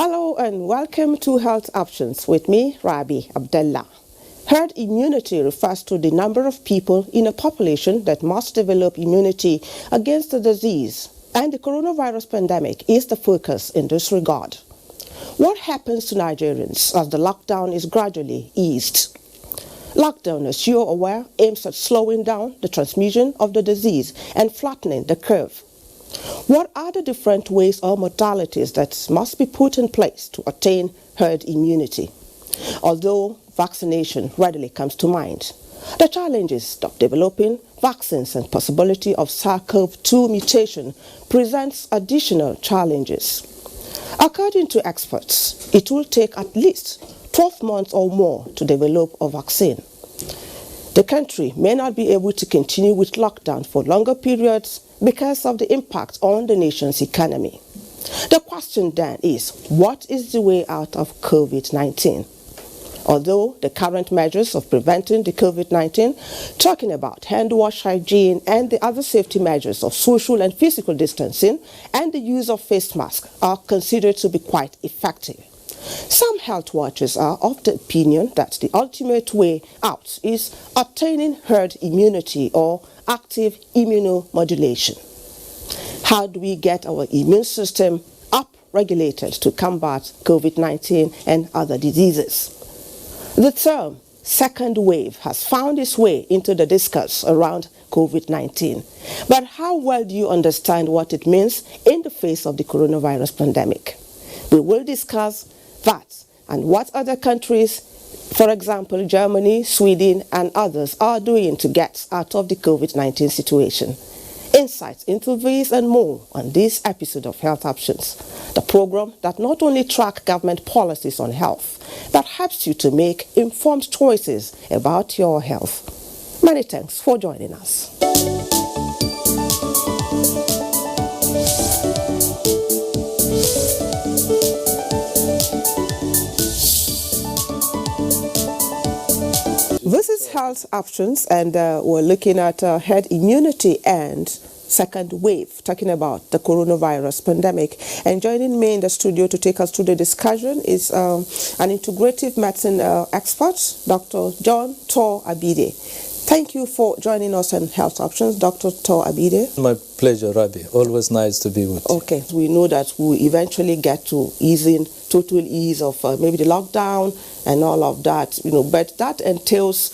Hello and welcome to Health Options with me, Rabi Abdullah. Herd immunity refers to the number of people in a population that must develop immunity against the disease, and the coronavirus pandemic is the focus in this regard. What happens to Nigerians as the lockdown is gradually eased? Lockdown, as you're aware, aims at slowing down the transmission of the disease and flattening the curve. What are the different ways or modalities that must be put in place to attain herd immunity? Although vaccination readily comes to mind, the challenges of developing vaccines and possibility of SARS-CoV-2 mutation presents additional challenges. According to experts, it will take at least 12 months or more to develop a vaccine. The country may not be able to continue with lockdown for longer periods because of the impact on the nation's economy. The question then is, what is the way out of COVID-19? Although the current measures of preventing the COVID-19, talking about hand wash hygiene and the other safety measures of social and physical distancing and the use of face masks are considered to be quite effective, some health watchers are of the opinion that the ultimate way out is obtaining herd immunity or active immunomodulation. How do we get our immune system up-regulated to combat COVID-19 and other diseases? The term second wave has found its way into the discourse around COVID-19. But how well do you understand what it means in the face of the coronavirus pandemic? We will discuss that and what other countries, for example, Germany, Sweden, and others are doing to get out of the COVID-19 situation. Insights into these and more on this episode of Health Options, the program that not only tracks government policies on health, but helps you to make informed choices about your health. Many thanks for joining us. This is Health Options, and we're looking at herd immunity and second wave, talking about the coronavirus pandemic. And joining me in the studio to take us through the discussion is an integrative medicine expert, Dr. John Tor Abide. Thank you for joining us on Health Options, Dr. Tor Abide. My pleasure, Rabi. Always nice to be with you. Okay, we know that we eventually get to total ease of maybe the lockdown and all of that, but that entails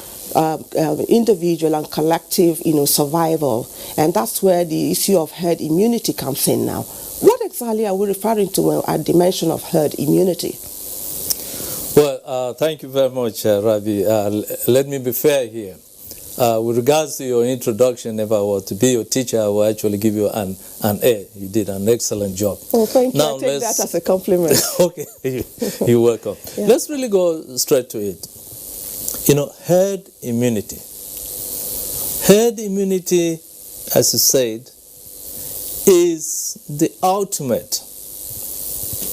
individual and collective, survival, and that's where the issue of herd immunity comes in now. What exactly are we referring to at the mention of herd immunity? Well, thank you very much, Rabi. Let me be fair here. With regards to your introduction, if I were to be your teacher, I will actually give you an A. You did an excellent job. Oh, thank you. Now, I take that as a compliment. Okay, you're welcome. Yeah. Let's really go straight to it. Herd immunity. Herd immunity, as you said, is the ultimate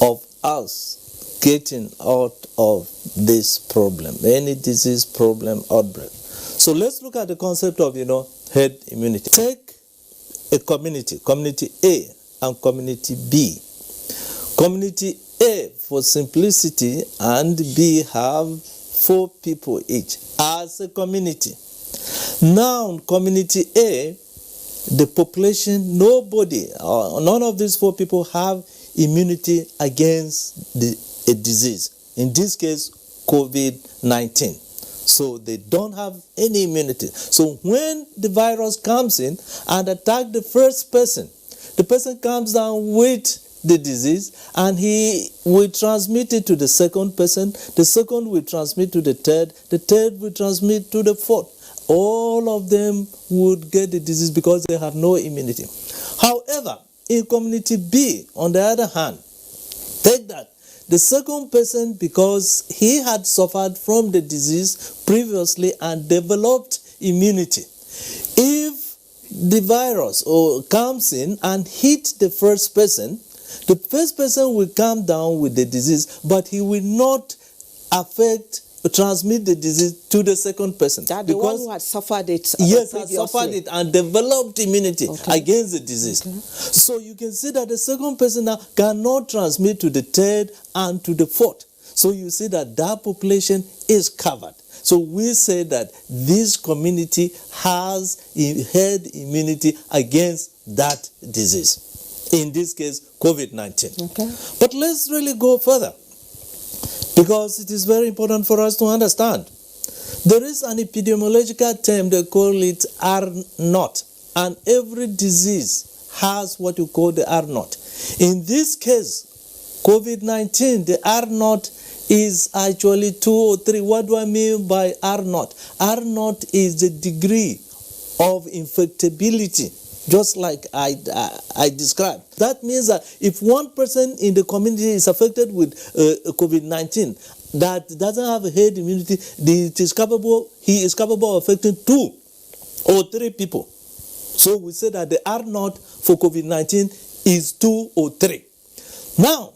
of us getting out of this problem, any disease problem outbreak. So let's look at the concept of, herd immunity. Take a community A and community B. Community A, for simplicity, and B have 4 people each as a community. Now, community A, the population, none of these 4 people have immunity against a disease. In this case, COVID-19. So they don't have any immunity. So when the virus comes in and attacks the first person, the person comes down with the disease and he will transmit it to the second person. The second will transmit to the third will transmit to the fourth. All of them would get the disease because they have no immunity. However, in community B, on the other hand, take that. The second person, because he had suffered from the disease previously and developed immunity, if the virus comes in and hits the first person will come down with the disease, but he will not affect transmit the disease to the second person. That the one who had suffered it. Yes, has suffered it and developed immunity against the disease. Okay. So you can see that the second person now cannot transmit to the third and to the fourth. So you see that that population is covered. So we say that this community has herd immunity against that disease. In this case, COVID-19. Okay. But let's really go further, because it is very important for us to understand. There is an epidemiological term, they call it R0, and every disease has what you call the R0. In this case, COVID-19, the R0 is actually 2 or 3. What do I mean by R0? R0 is the degree of infectability, just like I described. That means that if one person in the community is affected with COVID-19 that doesn't have herd immunity, he is capable of affecting 2 or 3 people. So we say that the R0 for COVID-19 is 2 or 3. Now,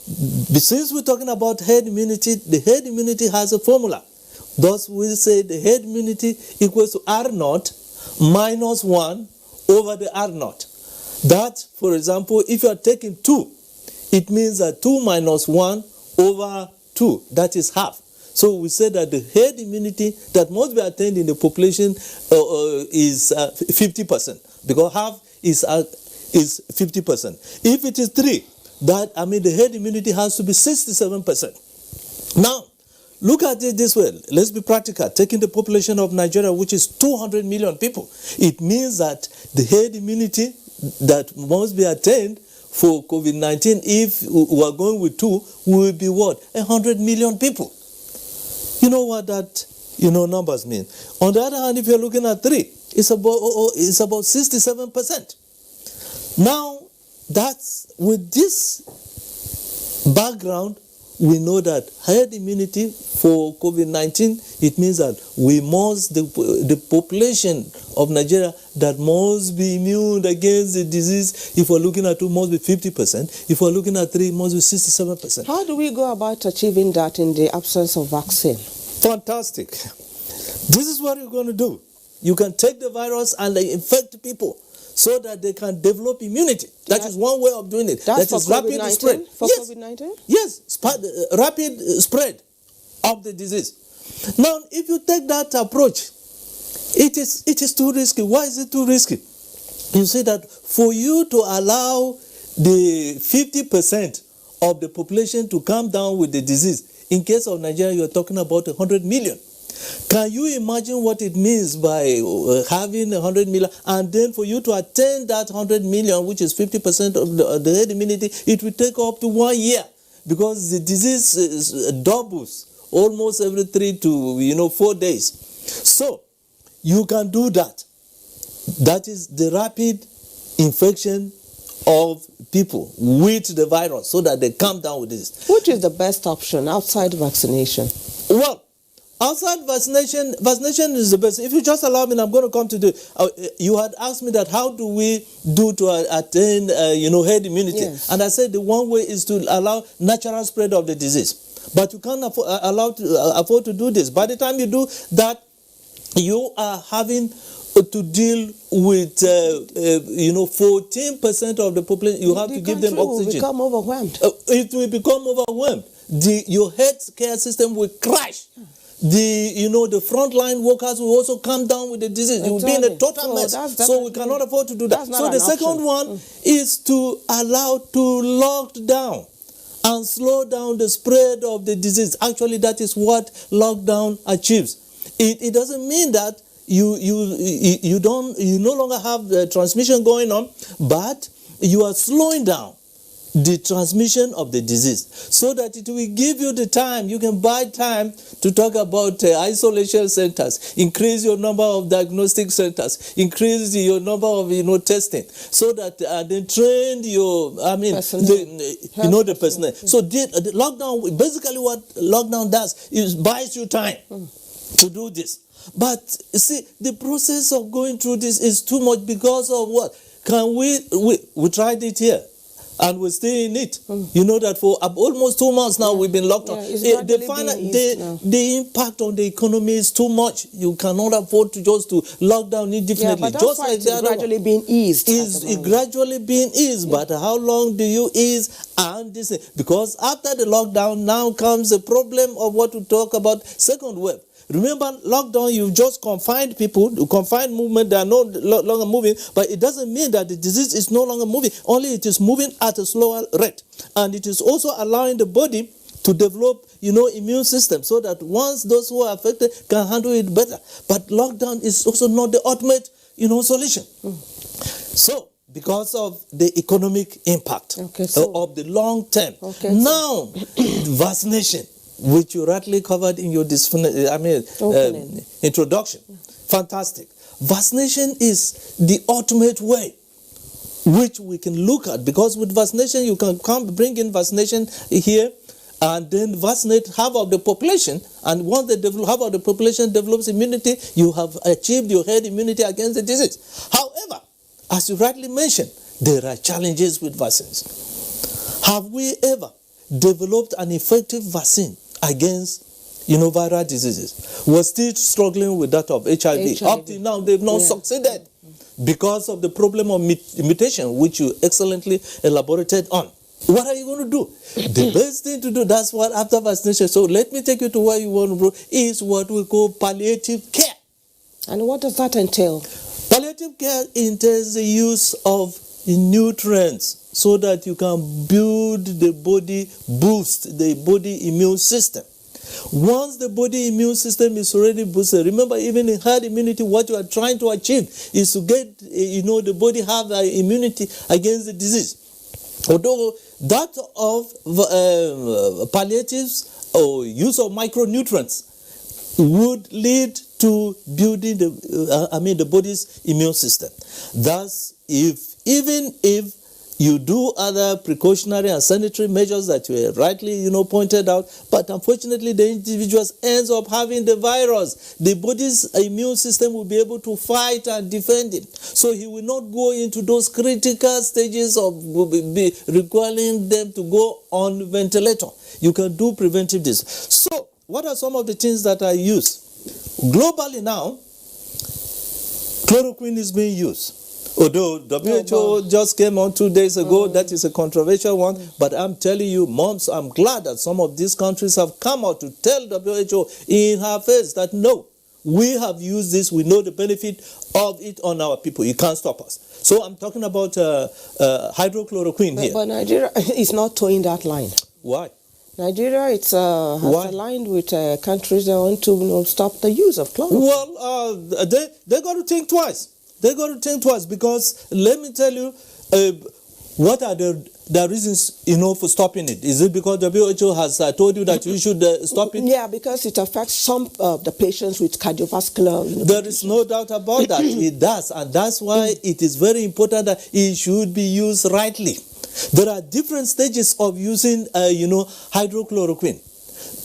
since we're talking about herd immunity, the herd immunity has a formula. Thus, we say the herd immunity equals to R0 minus 1 over the R0. That, for example, if you are taking 2, it means that 2 minus 1 over 2, that is half. So we say that the herd immunity that must be attained in the population is 50%, because half is 50%. If it is 3, the herd immunity has to be 67%. Now, look at it this way. Let's be practical. Taking the population of Nigeria, which is 200 million people, it means that the herd immunity that must be attained for COVID-19, if we are going with 2, will be what? 100 million people. You know what that numbers mean. On the other hand, if you're looking at 3, it's about 67%. Now, that's with this background, we know that herd immunity for COVID-19, it means that we must, the population of Nigeria that must be immune against the disease, if we're looking at 2, must be 50%. If we're looking at 3, it must be 67%. How do we go about achieving that in the absence of vaccine? Fantastic. This is what you're going to do. You can take the virus and infect people so that they can develop immunity. That is one way of doing it. That's that is rapid spread. For COVID-19? Yes, rapid spread of the disease. Now, if you take that approach, it is too risky. Why is it too risky? You see that for you to allow the 50% of the population to come down with the disease, in case of Nigeria, you're talking about 100 million. Can you imagine what it means by having 100 million, and then for you to attain that 100 million, which is 50% of the herd immunity, it will take up to 1 year, because the disease doubles almost every 3 to 4 days. So you can do that. That is the rapid infection of people with the virus, so that they come down with this. Which is the best option outside vaccination? Well, outside vaccination is the best. If you just allow me, and I'm going to come to you had asked me that how do we do to attain, herd immunity? Yes. And I said the one way is to allow natural spread of the disease. But you can't afford to do this. By the time you do that, you are having to deal with 14% of the population. You have to give them oxygen. Will become overwhelmed. It will become overwhelmed. Your health care system will crash. The frontline workers will also come down with the disease. You will be in a total mess. So we cannot afford to do that. So the second one is to allow to lock down and slow down the spread of the disease. Actually, that is what lockdown achieves. It doesn't mean that you no longer have the transmission going on, but you are slowing down the transmission of the disease, so that it will give you the time. You can buy time to talk about isolation centers, increase your number of diagnostic centers, increase your number of testing, so that then train your the personnel. So the lockdown, basically what lockdown does is buys you time to do this. But see, the process of going through this is too much, because of what? We tried it here. and we're still in it. You know that for almost 2 months now we've been locked on. The impact on the economy is too much. You cannot afford to just to lock down indefinitely. Yeah, but that's why it's gradually being eased. It's gradually being eased, but how long do you ease? And this, because after the lockdown now comes the problem of what we talk about second wave. Remember, lockdown, you just confined people, you confined movement, they are no longer moving, but it doesn't mean that the disease is no longer moving, only it is moving at a slower rate. And it is also allowing the body to develop, immune system, so that once those who are affected can handle it better. But lockdown is also not the ultimate, solution. So, because of the economic impact of the long term, now, vaccination, which you rightly covered in your introduction. Fantastic. Vaccination is the ultimate way which we can look at, because with vaccination you can bring in vaccination here and then vaccinate half of the population, and once half of the population develops immunity, you have achieved your herd immunity against the disease. However, as you rightly mentioned, there are challenges with vaccines. Have we ever developed an effective vaccine against viral diseases? We're still struggling with that of HIV. Up to now, they've not succeeded because of the problem of mutation, which you excellently elaborated on. What are you going to do? The best thing to do, that's what after vaccination. So let me take you to where you want to go, is what we call palliative care. And what does that entail? Palliative care entails the use of nutrients, so that you can build the body, boost the body immune system. Once the body immune system is already boosted, remember, even in herd immunity, what you are trying to achieve is to get, the body have immunity against the disease. Although that of palliatives or use of micronutrients would lead to building the body's immune system. Thus, even if you do other precautionary and sanitary measures that you rightly, pointed out, but unfortunately the individuals ends up having the virus. The body's immune system will be able to fight and defend him. So he will not go into those critical stages of requiring them to go on ventilator. You can do preventive this. So what are some of the things that are used? Globally now, chloroquine is being used. Although WHO just came on 2 days ago, that is a controversial one. But I'm telling you, moms, I'm glad that some of these countries have come out to tell WHO in her face that no, we have used this, we know the benefit of it on our people. You can't stop us. So I'm talking about hydrochloroquine here. But Nigeria is not towing that line. Why? Nigeria, it's has aligned with countries that want to stop the use of chloroquine. Well, they got to think twice. They got to think twice, because let me tell you, what are the reasons, for stopping it? Is it because WHO has told you that you should stop it? Yeah, because it affects some of the patients with cardiovascular. There is no doubt about that. It does, and that's why it is very important that it should be used rightly. There are different stages of using, hydrochloroquine.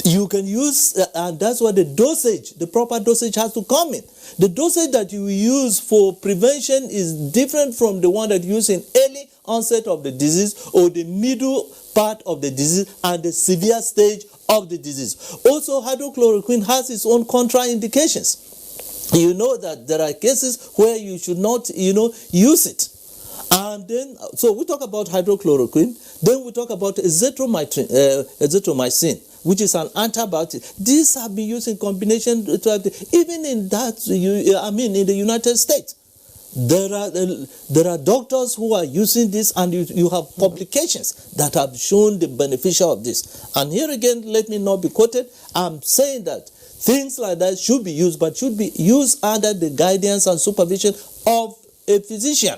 You can use, and that's why the proper dosage has to come in. The dosage that you use for prevention is different from the one that you use in early onset of the disease, or the middle part of the disease, and the severe stage of the disease. Also, hydrochloroquine has its own contraindications. You know that there are cases where you should not, use it. And then, so we talk about hydrochloroquine, then we talk about azithromycin, which is an antibiotic. These have been used in combination, even in that, in the United States. There are doctors who are using this, and you have publications that have shown the beneficial of this. And here again, let me not be quoted. I'm saying that things like that should be used, but should be used under the guidance and supervision of a physician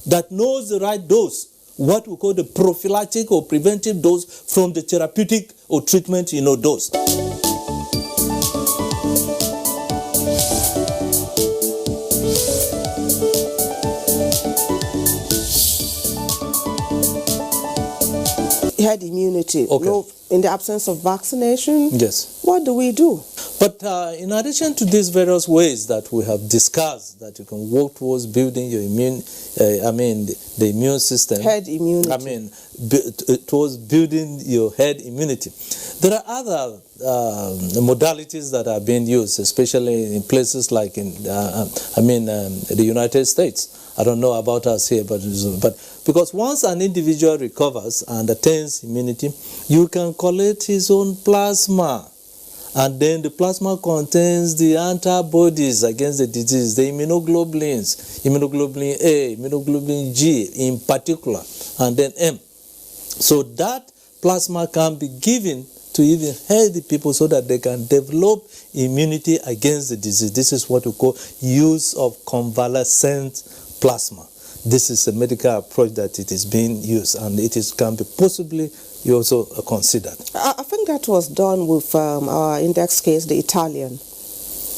that knows the right dose, what we call the prophylactic or preventive dose, from the therapeutic or treatment, dose. Herd immunity immunity. Okay. No, in the absence of vaccination, Yes. what do we do? But in addition to these various ways that we have discussed that you can work towards building your the immune system. Herd immunity. Towards building your herd immunity. There are other modalities that are being used, especially in places like the United States. I don't know about us here, but because once an individual recovers and attains immunity, you can collect his own plasma. And then the plasma contains the antibodies against the disease, the immunoglobulins, immunoglobulin A, immunoglobulin G in particular, and then M. So that plasma can be given to even healthy people so that they can develop immunity against the disease. This is what we call use of convalescent plasma. This is a medical approach that it is being used, and can be possibly you also considered. I think that was done with our index case, the Italian,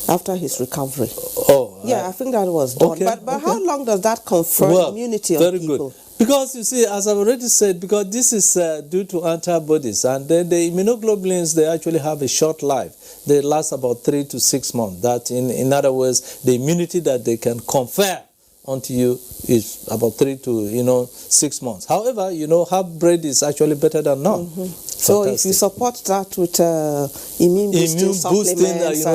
after his recovery. Oh, yeah, I think that was done. Okay, but how long does that confer immunity on people? Good. Because you see, as I've already said, because this is due to antibodies, and then the immunoglobulins, they actually have a short life. They last about 3 to 6 months. That, in other words, the immunity that they can confer onto you is about 3 to 6 months. However, half bread is actually better than none. Mm-hmm. So if you support that with immune boosting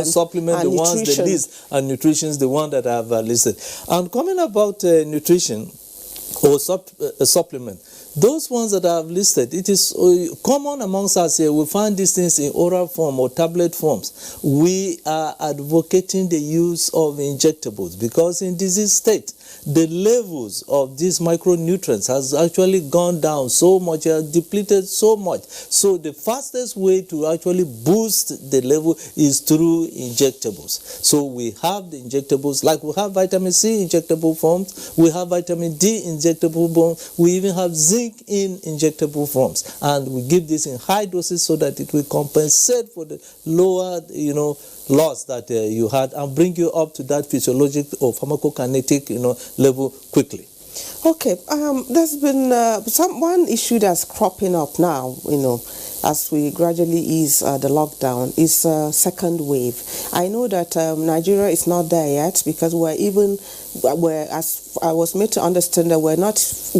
supplement the ones they list, and nutrition is the one that I've listed. And coming about nutrition or supplement, those ones that I've listed, it is common amongst us here. We find these things in oral form or tablet forms. We are advocating the use of injectables because in disease state, the levels of these micronutrients has actually gone down so much, has depleted so much. So the fastest way to actually boost the level is through injectables. So we have the injectables, like we have vitamin C injectable forms, we have vitamin D injectable forms, we even have zinc in injectable forms, and we give this in high doses so that it will compensate for the lower loss that you had and bring you up to that physiologic or pharmacokinetic level quickly. Okay, there's been one issue that's cropping up now, as we gradually ease the lockdown, is second wave. I know that Nigeria is not there yet because as I was made to understand that we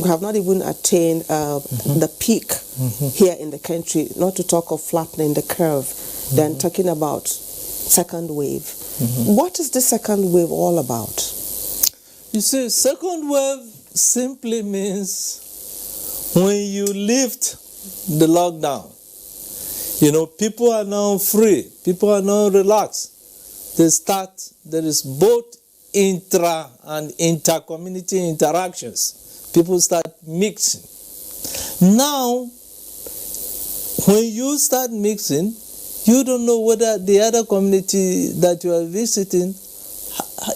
have not even attained the peak here in the country, not to talk of flattening the curve, then talking about second wave. What is the second wave all about? You see, second wave simply means when you lift the lockdown, people are now free, people are now relaxed. There is both intra and inter-community interactions. People start mixing. Now, when you start mixing, you don't know whether the other community that you are visiting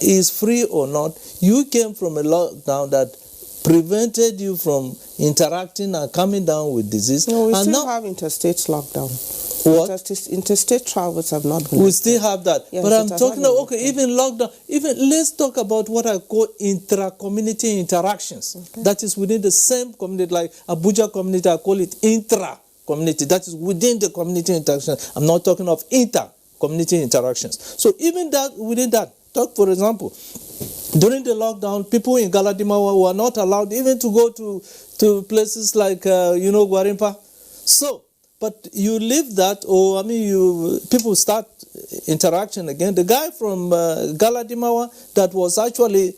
is free or not. You came from a lockdown that prevented you from interacting and coming down with disease. No, we and still now, have interstate lockdown. What? Interstate travels have not been. We still have that. Yes, but I'm talking about, even lockdown, let's talk about what I call intra-community interactions. Okay. That is within the same community, like Abuja community, I call it intra-community. That is within the community interaction. I'm not talking of inter-community interactions. So even that, within that, for example, during the lockdown, people in Galadimawa were not allowed even to go to places like, Gwarimpa. So, but you leave that, people start interaction again. The guy from Galadimawa that was actually,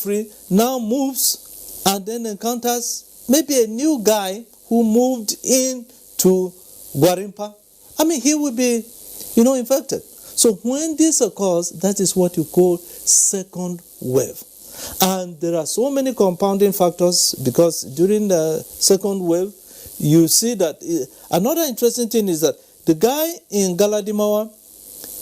free, now moves and then encounters maybe a new guy who moved into Gwarimpa. He will be, infected. So when this occurs, that is what you call second wave. And there are so many compounding factors because during the second wave, you see that another interesting thing is that the guy in Galadimawa,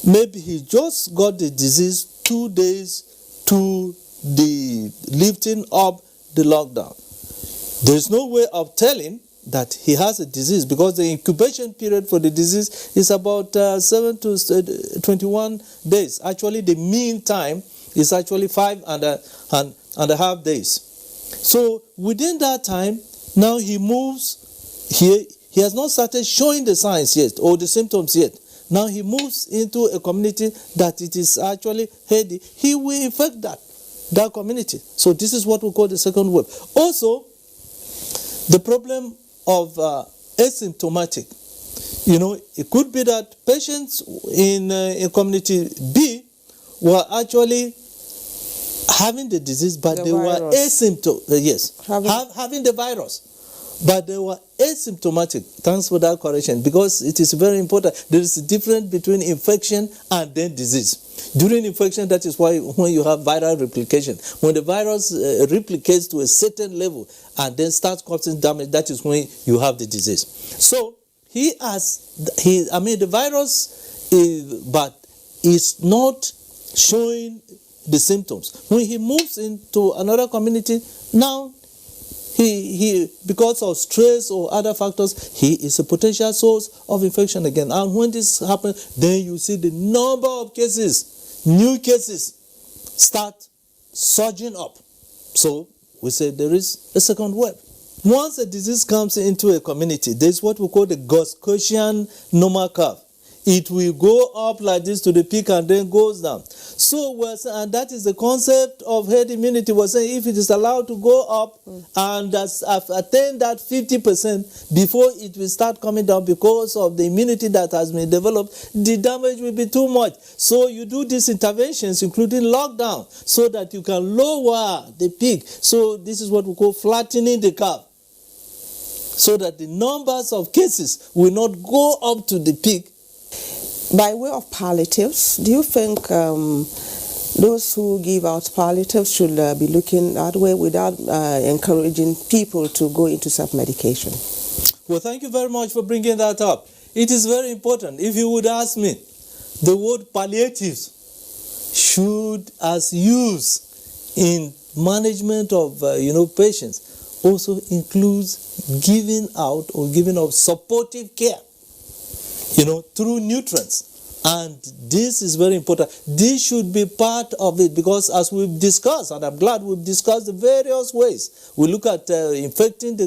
maybe he just got the disease 2 days to the lifting up the lockdown. There is no way of telling that he has a disease because the incubation period for the disease is about 7 to 21 days. Actually, the mean time is actually 5.5 days. So within that time, now he moves here. he has not started showing the signs yet or the symptoms yet. Now he moves into a community that it is actually heady, he will infect that community. So this is what we call the second wave. Also, the problem of asymptomatic. It could be that patients in community B were actually having the disease, but they were asymptomatic. Having the virus, but they were asymptomatic. Thanks for that correction, because it is very important. There is a difference between infection and then disease. During infection, that is why when you have viral replication, when the virus replicates to a certain level and then starts causing damage, that is when you have the disease. So the virus but it's not showing the symptoms. When he moves into another community, now he because of stress or other factors, he is a potential source of infection again. And when this happens, then you see the number of cases, new cases, start surging up. So we say there is a second wave. Once a disease comes into a community, there is what we call the Gaussian normal curve. It will go up like this to the peak and then goes down. So, and that is the concept of herd immunity. We're saying if it is allowed to go up and attain that 50% before it will start coming down because of the immunity that has been developed, the damage will be too much. So you do these interventions, including lockdown, so that you can lower the peak. So this is what we call flattening the curve, so that the numbers of cases will not go up to the peak. By way of palliatives, do you think those who give out palliatives should be looking that way without encouraging people to go into self-medication? Well, thank you very much for bringing that up. It is very important. If you would ask me, the word palliatives should, as used in management of patients, also includes giving out or giving of supportive care, through nutrients. And this is very important. This should be part of it, because as we've discussed, and I'm glad we've discussed the various ways. We look at infecting,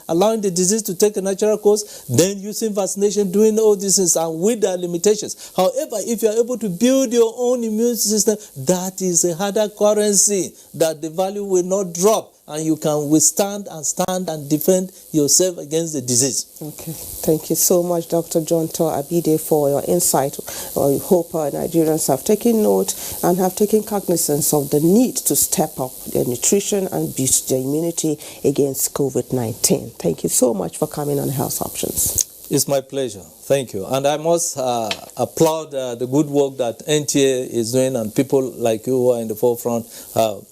allowing the disease to take a natural course, then using vaccination, doing all these things, and with their limitations. However, if you are able to build your own immune system, that is a harder currency that the value will not drop, and you can withstand and stand and defend yourself against the disease. Okay. Thank you so much, Dr. John Tor Abide, for your insight. I hope Nigerians have taken note and have taken cognizance of the need to step up their nutrition and boost their immunity against COVID-19. Thank you so much for coming on Health Options. It's my pleasure. Thank you. And I must applaud the good work that NTA is doing, and people like you who are in the forefront.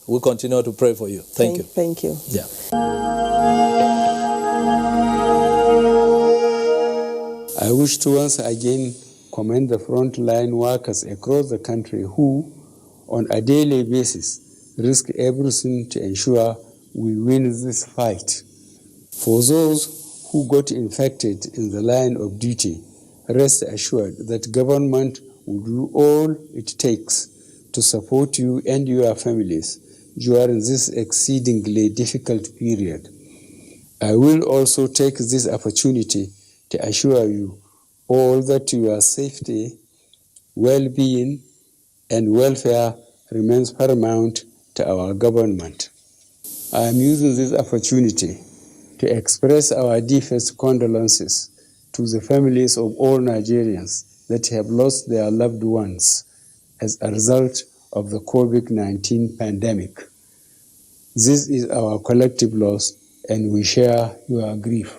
We continue to pray for you. Thank you. Thank you. Yeah. I wish to once again commend the frontline workers across the country who, on a daily basis, risk everything to ensure we win this fight. For those who got infected in the line of duty, rest assured that government will do all it takes to support you and your families during this exceedingly difficult period. I will also take this opportunity to assure you all that your safety, well-being, and welfare remains paramount to our government. I am using this opportunity to express our deepest condolences to the families of all Nigerians that have lost their loved ones as a result of the COVID-19 pandemic. This is our collective loss, and we share your grief.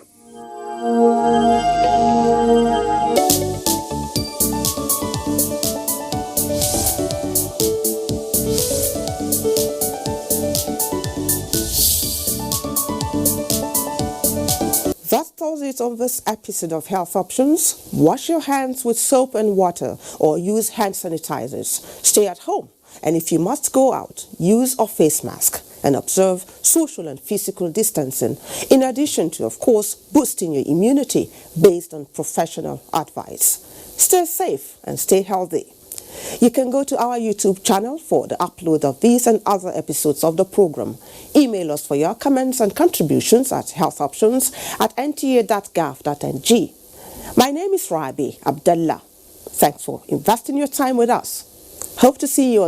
That does it on this episode of Health Options. Wash your hands with soap and water or use hand sanitizers. Stay at home, and if you must go out, use a face mask and observe social and physical distancing, in addition to, of course, boosting your immunity based on professional advice. Stay safe and stay healthy. You can go to our YouTube channel for the upload of these and other episodes of the program. Email us for your comments and contributions at healthoptions@nta.gov.ng. My name is Rabi Abdullah. Thanks for investing your time with us. Hope to see you again.